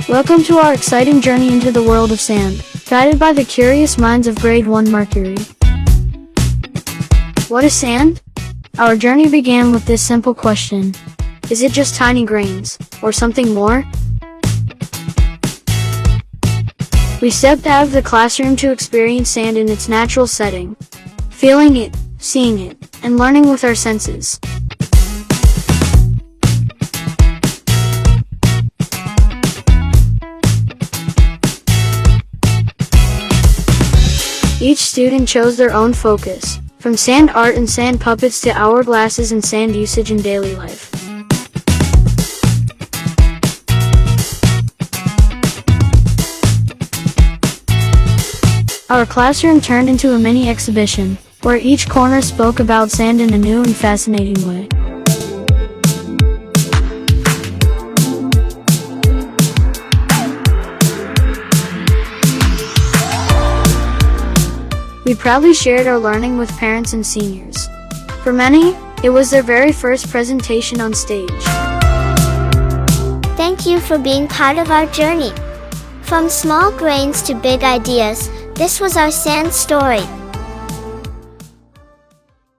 Welcome to our exciting journey into the world of sand, guided by the curious minds of Grade 1 Mercury. What is sand? Our journey began with this simple question. Is it just tiny grains, or something more? We stepped out of the classroom to experience sand in its natural setting, feeling it, seeing it, and learning with our senses. Each student chose their own focus, from sand art and sand puppets to hourglasses and sand usage in daily life. Our classroom turned into a mini exhibition, where each corner spoke about sand in a new and fascinating way. We proudly shared our learning with parents and seniors. For many, it was their very first presentation on stage. Thank you for being part of our journey. From small grains to big ideas, this was our sand story.